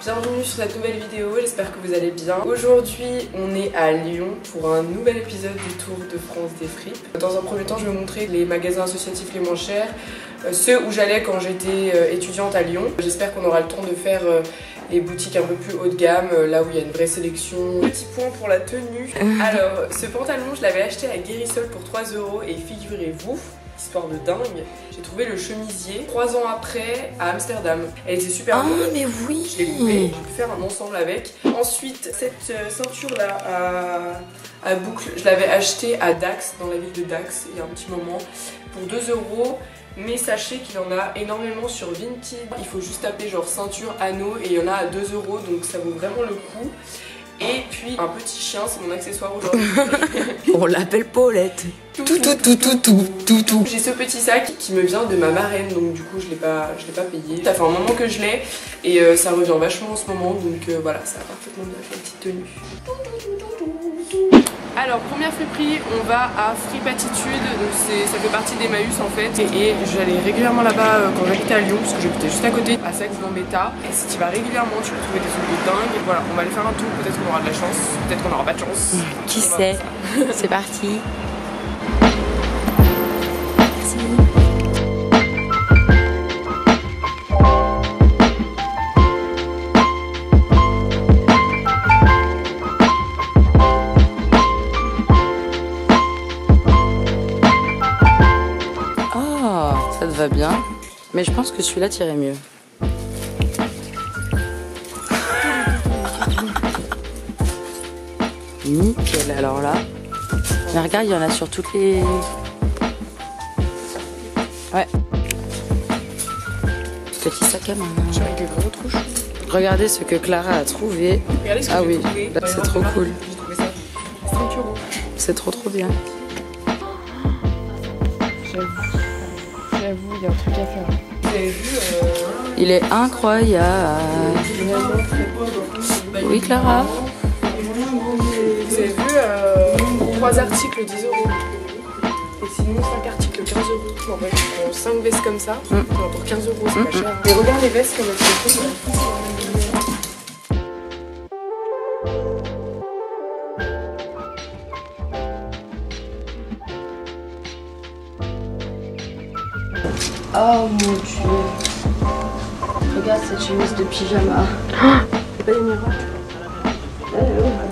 Bienvenue sur cette nouvelle vidéo, j'espère que vous allez bien. Aujourd'hui on est à Lyon pour un nouvel épisode du Tour de France des fripes. Dans un premier temps je vais vous montrer les magasins associatifs les moins chers, ceux où j'allais quand j'étais étudiante à Lyon. J'espère qu'on aura le temps de faire les boutiques un peu plus haut de gamme, là où il y a une vraie sélection. Petit point pour la tenue. Alors ce pantalon je l'avais acheté à Guérissol pour 3 € et figurez-vous, histoire de dingue, j'ai trouvé le chemisier 3 ans après à Amsterdam. Elle était super bonne. Ah mais oui. Je l'ai coupé, j'ai pu faire un ensemble avec. Ensuite, cette ceinture là à boucle, je l'avais achetée à Dax, dans la ville de Dax, il y a un petit moment, pour 2 €. Mais sachez qu'il y en a énormément sur Vinted. Il faut juste taper genre ceinture, anneau et il y en a à 2 €, donc ça vaut vraiment le coup. Et puis un petit chien, c'est mon accessoire aujourd'hui. On l'appelle Paulette. Tout. J'ai ce petit sac qui me vient de ma marraine, donc du coup je l'ai pas payé. Ça fait un moment que je l'ai et ça revient vachement en ce moment, donc voilà, ça a parfaitement bien fait la petite tenue. Alors première friperie, on va à Fripatitude, donc ça fait partie d'Emmaüs en fait, et j'allais régulièrement là-bas quand j'habitais à Lyon, parce que j'habitais juste à côté, à Saxe-Gambetta. Et si tu vas régulièrement, tu peux trouver des trucs de dingue. Voilà, on va aller faire un tour, peut-être qu'on aura de la chance, peut-être qu'on n'aura pas de chance. Qui sait. C'est parti. Ça te va bien, mais je pense que celui-là t'irait mieux. Nickel, alors là. Mais regarde, il y en a sur toutes les... Ouais. Petit sac à main. Avec des gros trouches. Regardez ce que Clara a trouvé. Regardez ce que j'ai trouvé. C'est trop cool. J'ai trouvé ça 5 €. C'est trop bien. J'avoue, il y a un truc à faire. Vous avez vu Il est incroyable. Oui, Clara. Vous avez vu 3 articles 10 €. Et sinon 5 articles 15 €. En fait, je prends 5 vestes comme ça. Non, pour 15 €, c'est pas cher. Et regarde les vestes comme elles sont. Oh mon dieu. Regarde cette chemise de pyjama. C'est pas des miroirs.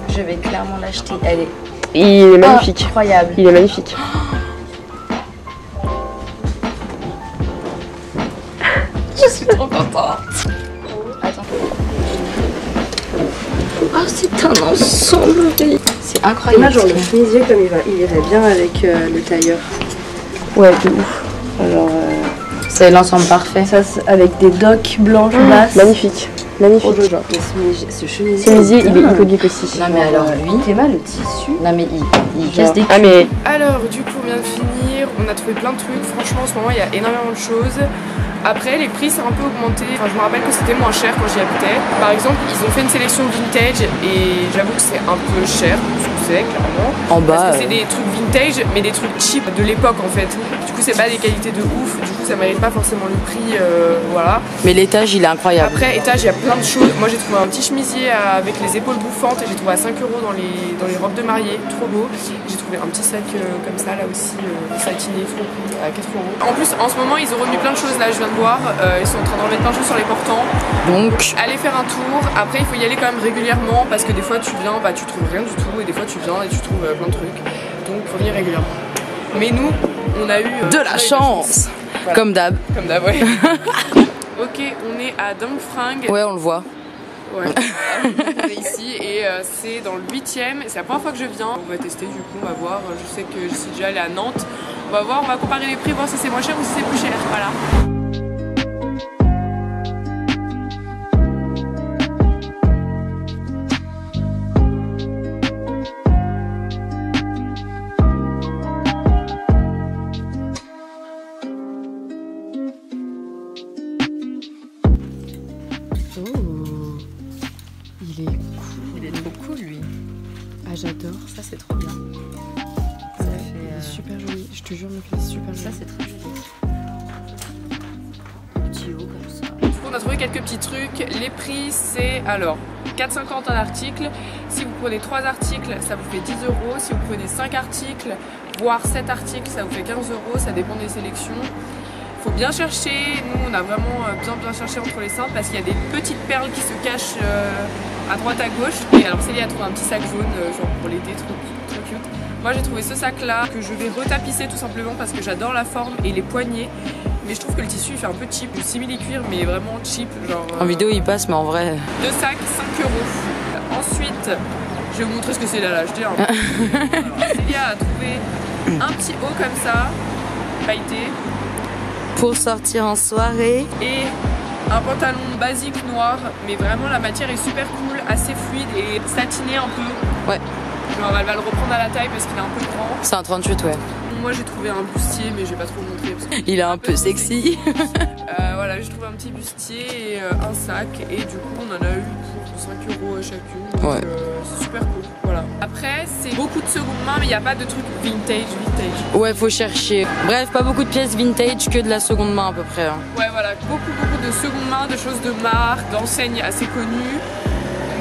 Je vais clairement l'acheter. Elle est Il est magnifique. incroyable. Il est magnifique. Je suis trop contente. Attends. Oh, c'est un ensemble. C'est incroyable. Genre le chemisier comme il irait bien avec le tailleur. Ouais, de ouf. Alors C'est l'ensemble parfait. ça avec des docks blanches basses. Magnifique. Magnifique. Mais ce chemisier il est iconique aussi. Non mais alors lui, Théma, le tissu. non mais il casse des Ah mais... Alors du coup on vient de finir, on a trouvé plein de trucs, franchement en ce moment il y a énormément de choses. Après les prix c'est un peu augmenté, enfin, je me rappelle que c'était moins cher quand j'y habitais. Par exemple ils ont fait une sélection vintage et j'avoue que c'est un peu cher, ce que c'est clairement. En bas. Parce que c'est des trucs vintage mais des trucs cheap de l'époque en fait. Du coup c'est pas des qualités de ouf, du coup ça mérite pas forcément le prix, voilà. Mais l'étage il est incroyable. Après étage il y a plein de choses, moi j'ai trouvé un petit chemisier avec les épaules bouffantes et j'ai trouvé à 5 € dans les robes de mariée, trop beau. J'ai trouvé un petit sac comme ça là aussi, satiné, trop cool, à 4 €. En plus en ce moment ils ont remis plein de choses là, je viens de voir, ils sont en train d'en remettre plein de choses sur les portants. Donc, Allez faire un tour, après il faut y aller quand même régulièrement parce que des fois tu viens, bah tu trouves rien du tout et des fois tu viens et tu trouves plein de trucs. Donc faut venir régulièrement. Mais nous, on a eu de la chance. Voilà. Comme d'hab. Comme d'hab, ouais. Ok, on est à Dongfring. Ouais, on le voit. Ouais, on est ici et c'est dans le 8e. C'est la première fois que je viens. On va tester du coup, on va voir. Je sais que je suis déjà allée à Nantes. On va voir, on va comparer les prix, voir si c'est moins cher ou si c'est plus cher. Voilà. Il est trop cool lui. Ah j'adore, ça c'est trop bien. Ça Il fait est super joli, je te jure mec, il est super joli. Ça c'est très joli. Petit haut comme ça. Trop on a trouvé quelques petits trucs. Les prix, c'est alors 4,50 un article. Si vous prenez 3 articles, ça vous fait 10 €. Si vous prenez 5 articles, voire 7 articles, ça vous fait 15 €. Ça dépend des sélections. Faut bien chercher. Nous, on a vraiment bien cherché entre les cintres parce qu'il y a des petites perles qui se cachent à droite à gauche. Et alors Célie a trouvé un petit sac jaune, genre pour l'été, trop cute. Moi, j'ai trouvé ce sac-là que je vais retapisser tout simplement parce que j'adore la forme et les poignées. Mais je trouve que le tissu il fait un peu cheap, du simili-cuir mais vraiment cheap, genre... En vidéo il passe mais en vrai... 2 sacs, 5 €. Ensuite, je vais vous montrer ce que c'est là, l'acheter. Hein. Célia a trouvé un petit haut comme ça, pailleté. Pour sortir en soirée. Et un pantalon basique noir, mais vraiment la matière est super cool, assez fluide et satinée un peu. Ouais. Genre elle va le reprendre à la taille parce qu'il est un peu grand. C'est un 38, ouais. Moi j'ai trouvé un bustier mais je vais pas trop le montrer parce que il est un peu sexy. Voilà, j'ai trouvé un petit bustier et un sac et du coup on en a eu pour 5 € chacune. Donc c'est super cool. Voilà. Après c'est beaucoup de seconde main mais il n'y a pas de trucs vintage. Ouais, faut chercher. Bref, pas beaucoup de pièces vintage, que de la seconde main à peu près. Hein. Ouais voilà, beaucoup de seconde main, de choses de marque, d'enseignes assez connues.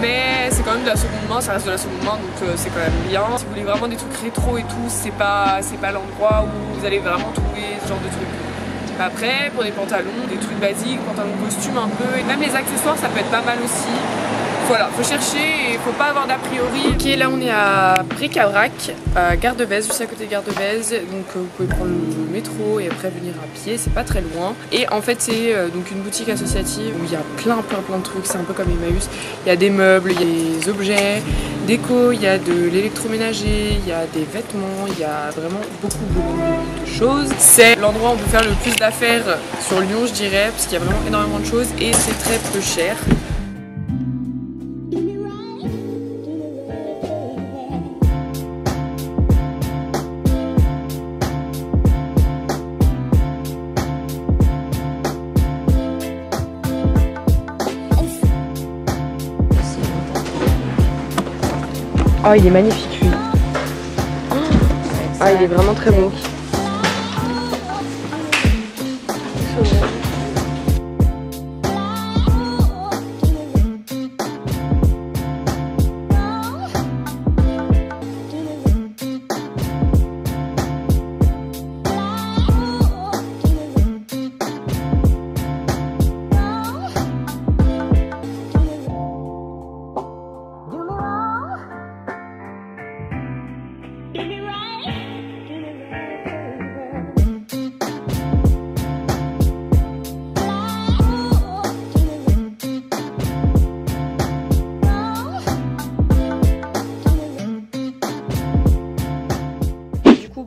Mais c'est quand même de la seconde main, ça reste de la seconde main donc c'est quand même bien. Si vous voulez vraiment des trucs rétro et tout, c'est pas l'endroit où vous allez vraiment trouver ce genre de trucs. Après, pour des pantalons, des trucs basiques, pantalons costumes un peu, et même les accessoires ça peut être pas mal aussi. Voilà, faut chercher et faut pas avoir d'a priori. Ok, là on est à Bric-à-Brac, à Gare de Vèze, juste à côté de Gare de Vèze. Donc vous pouvez prendre le métro et après venir à pied, c'est pas très loin. Et en fait c'est donc une boutique associative où il y a plein de trucs, c'est un peu comme Emmaüs. Il y a des meubles, il y a des objets, déco, il y a de l'électroménager, il y a des vêtements, il y a vraiment beaucoup de choses. C'est l'endroit où on peut faire le plus d'affaires sur Lyon je dirais, parce qu'il y a vraiment énormément de choses et c'est très peu cher. Oh, il est magnifique lui. Ah, il est vraiment très beau.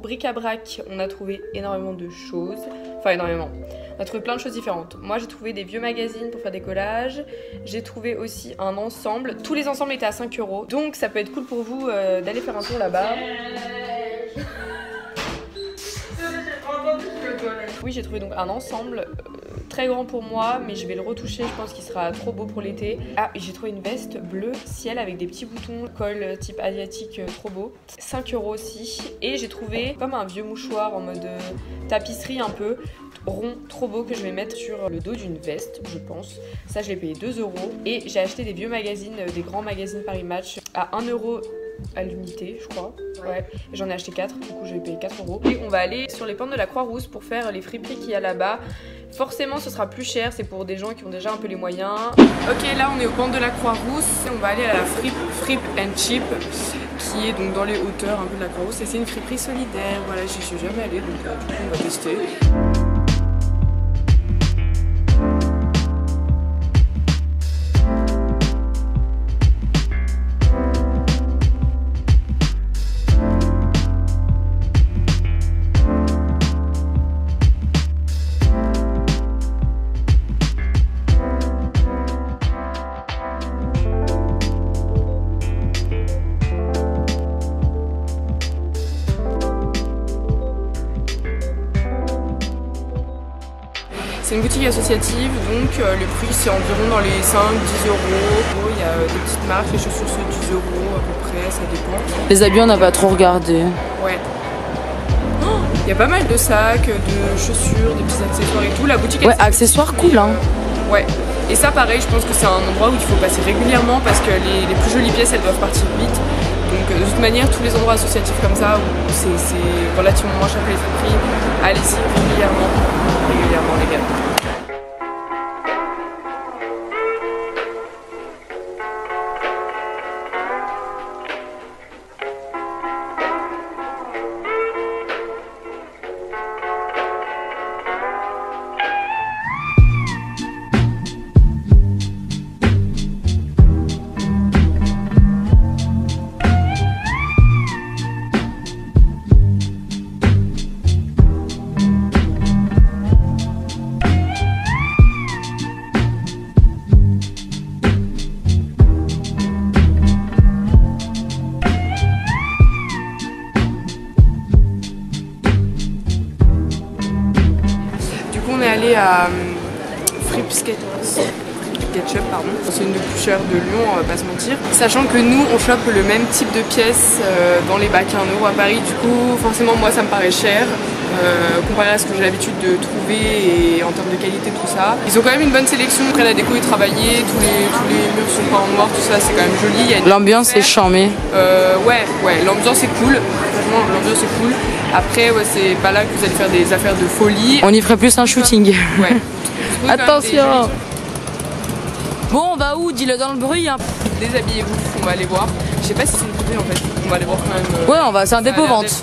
Bric-à-Brac, on a trouvé énormément de choses, enfin énormément, on a trouvé plein de choses différentes. Moi j'ai trouvé des vieux magazines pour faire des collages, j'ai trouvé aussi un ensemble, tous les ensembles étaient à 5 €, donc ça peut être cool pour vous d'aller faire un tour là-bas. Oui, j'ai trouvé donc un ensemble très grand pour moi, mais je vais le retoucher, je pense qu'il sera trop beau pour l'été. Ah, j'ai trouvé une veste bleu ciel avec des petits boutons, col type asiatique, trop beau. 5 € aussi. Et j'ai trouvé comme un vieux mouchoir en mode tapisserie un peu rond, trop beau, que je vais mettre sur le dos d'une veste, je pense. Ça, je l'ai payé 2 €. Et j'ai acheté des vieux magazines, des grands magazines Paris Match à 1 € à l'unité, je crois. Ouais. J'en ai acheté 4, du coup je vais payer 4 €. Et on va aller sur les pentes de la Croix-Rousse pour faire les friperies qu'il y a là-bas. Forcément ce sera plus cher, c'est pour des gens qui ont déjà un peu les moyens. Ok, là on est aux pentes de la Croix-Rousse. On va aller à la Fripe and Chip, qui est donc dans les hauteurs un peu de la Croix-Rousse. Et c'est une friperie solidaire, voilà, j'y suis jamais allée, donc du coup on va tester. C'est une boutique associative, donc le prix c'est environ dans les 5-10 €. Il y a des petites marques, les chaussures c'est 10 € à peu près, ça dépend. Les habits on n'a pas trop regardé. Ouais. Il y a pas mal de sacs, de chaussures, des petits accessoires et tout. La boutique ouais, accessoires cool hein. Ouais. Et ça pareil, je pense que c'est un endroit où il faut passer régulièrement parce que les plus jolies pièces elles doivent partir vite. Donc de toute manière, tous les endroits associatifs comme ça où c'est relativement moins cher que les friperies, allez-y régulièrement les gars. À Fripe Ketchup, pardon. C'est une des plus chères de Lyon, on va pas se mentir. Sachant que nous, on chope le même type de pièces dans les bacs à 1 € à Paris. Du coup, forcément, moi, ça me paraît cher comparé à ce que j'ai l'habitude de trouver et en termes de qualité, tout ça. Ils ont quand même une bonne sélection. Après, la déco est travaillée, tous les murs sont peints en noir, tout ça, c'est quand même joli. L'ambiance est charmée. Ouais, l'ambiance est cool. Franchement, l'ambiance est cool. Après, ouais, c'est pas là que vous allez faire des affaires de folie. On y ferait plus un shooting. Ouais. Attention. Bon, on va où? Dis-le dans le bruit. Hein. Déshabillez-vous, on va aller voir. Je sais pas si c'est une friperie en fait. On va aller voir quand même. Ouais, on va. C'est un dépôt-vente.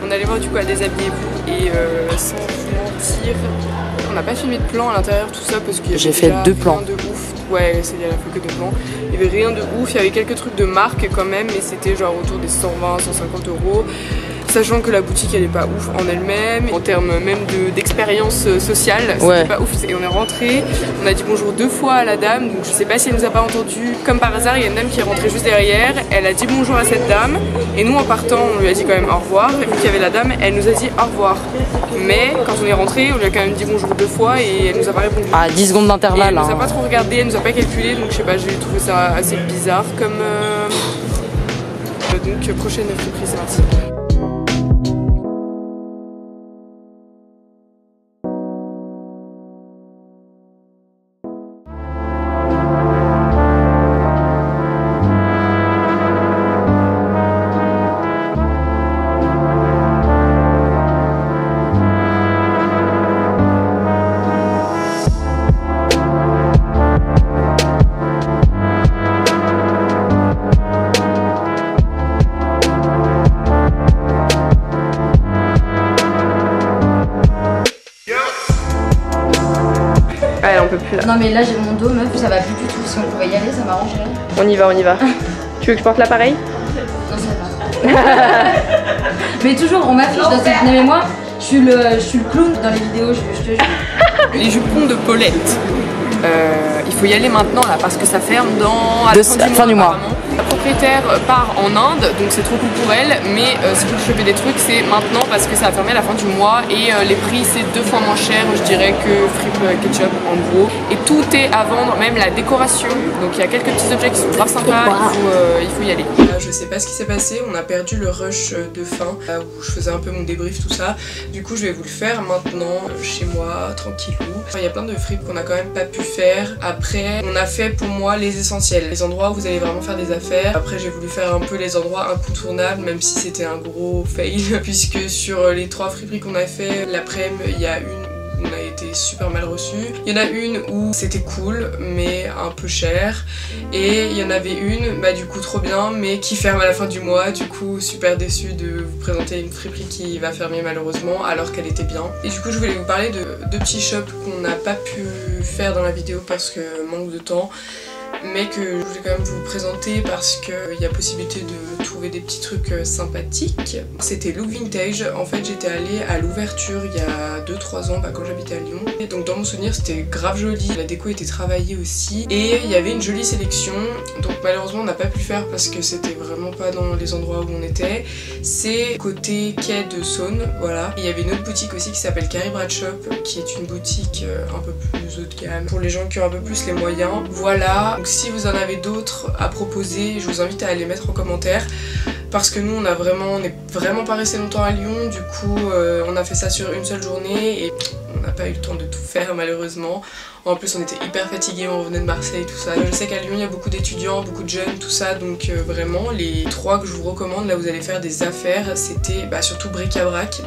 On allait voir du coup à Déshabillez-vous et sans vous mentir, on n'a pas filmé de plan à l'intérieur tout ça parce que j'ai fait 2 plans. De ouf. Ouais, c'est elle a fait que 2 plans. Il y avait rien de ouf, il y avait quelques trucs de marque quand même, mais c'était genre autour des 120, 150 €. Sachant que la boutique elle est pas ouf en elle-même, en termes même d'expérience sociale, c'était pas ouf. Et on est rentré, on a dit bonjour 2 fois à la dame, donc je sais pas si elle nous a pas entendu. Comme par hasard, il y a une dame qui est rentrée juste derrière, elle a dit bonjour à cette dame, et nous en partant, on lui a dit quand même au revoir. Et vu qu'il y avait la dame, elle nous a dit au revoir. Mais quand on est rentré, on lui a quand même dit bonjour 2 fois et elle nous a pas répondu. À 10 secondes d'intervalle. Elle nous a pas trop regardé, elle nous a pas calculé, donc je sais pas, j'ai trouvé ça assez bizarre comme. Donc prochaine friperie, c'est parti. Allez, on peut plus là. Non mais là j'ai mon dos meuf, ça va plus du tout. Si on pouvait y aller, ça m'arrangerait. On y va. Tu veux que je porte l'appareil? Non, ça va. Mais toujours, on m'affiche dans cette... Non mais moi, je suis le clown dans les vidéos, je te jure. Les jupons de Paulette. Il faut y aller maintenant là parce que ça ferme à la fin du mois. La propriétaire part en Inde, donc c'est trop cool pour elle, mais si vous chopez des trucs, c'est maintenant parce que ça a fermé à la fin du mois et les prix c'est 2 fois moins cher, je dirais, que Fripe Ketchup en gros. Et tout est à vendre, même la décoration. Donc il y a quelques petits objets qui sont grave sympas, il faut y aller. Là, je sais pas ce qui s'est passé, on a perdu le rush de fin où je faisais un peu mon débrief, tout ça. Du coup, je vais vous le faire maintenant chez moi, tranquillou. Il y a plein de fripes qu'on a quand même pas pu faire. Après, on a fait pour moi les essentiels, les endroits où vous allez vraiment faire des affaires. Après, j'ai voulu faire un peu les endroits incontournables, même si c'était un gros fail, puisque sur les 3 friperies qu'on a fait, l'après-midi, il y a une où on a été super mal reçu. Il y en a une où c'était cool, mais un peu cher. Et il y en avait une, bah du coup trop bien, mais qui ferme à la fin du mois. Du coup, super déçue de vous présenter une friperie qui va fermer malheureusement, alors qu'elle était bien. Et du coup, je voulais vous parler de 2 petits shops qu'on n'a pas pu faire dans la vidéo parce que manque de temps. mais que je voulais quand même vous présenter parce qu'il y a possibilité de trouver des petits trucs sympathiques. C'était Look Vintage. En fait, j'étais allée à l'ouverture il y a 2-3 ans quand j'habitais à Lyon. Et donc dans mon souvenir, c'était grave joli. La déco était travaillée aussi et il y avait une jolie sélection. Donc malheureusement, on n'a pas pu le faire parce que c'était vraiment pas dans les endroits où on était. C'est côté quai de Saône, voilà. Et il y avait une autre boutique aussi qui s'appelle Carrie Brad Shop, qui est une boutique un peu plus haut de gamme pour les gens qui ont un peu plus les moyens. Voilà, donc si vous en avez d'autres à proposer, je vous invite à les mettre en commentaire. Parce que nous on n'est vraiment pas resté longtemps à Lyon, du coup on a fait ça sur une seule journée et on n'a pas eu le temps de tout faire malheureusement. En plus on était hyper fatigués, on revenait de Marseille, tout ça. Je sais qu'à Lyon il y a beaucoup d'étudiants, beaucoup de jeunes, tout ça, donc vraiment les 3 que je vous recommande, là vous allez faire des affaires, c'était surtout bric-à-brac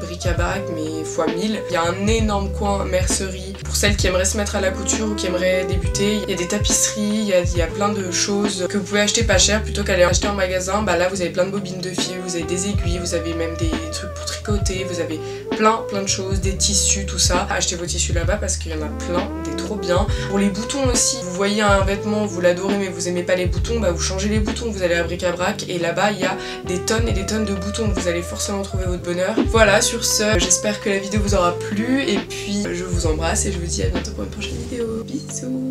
mais fois 1000. Il y a un énorme coin mercerie pour celles qui aimeraient se mettre à la couture ou qui aimeraient débuter. Il y a des tapisseries, il y a plein de choses que vous pouvez acheter pas cher plutôt qu'aller acheter en magasin. Là vous avez plein de bobines de fil, vous avez des aiguilles, vous avez même des trucs pour tricoter, vous avez plein de choses, des tissus, tout ça. Achetez vos tissus là-bas parce qu'il y en a plein, des trop bien. Pour les boutons aussi, vous voyez un vêtement, vous l'adorez mais vous aimez pas les boutons, vous changez les boutons, vous allez à bric-à-brac et là-bas il y a des tonnes et des tonnes de boutons, vous allez forcément trouver votre bonheur. Voilà, sur ce, j'espère que la vidéo vous aura plu et puis je vous embrasse et je vous dis à bientôt pour une prochaine vidéo. Bisous.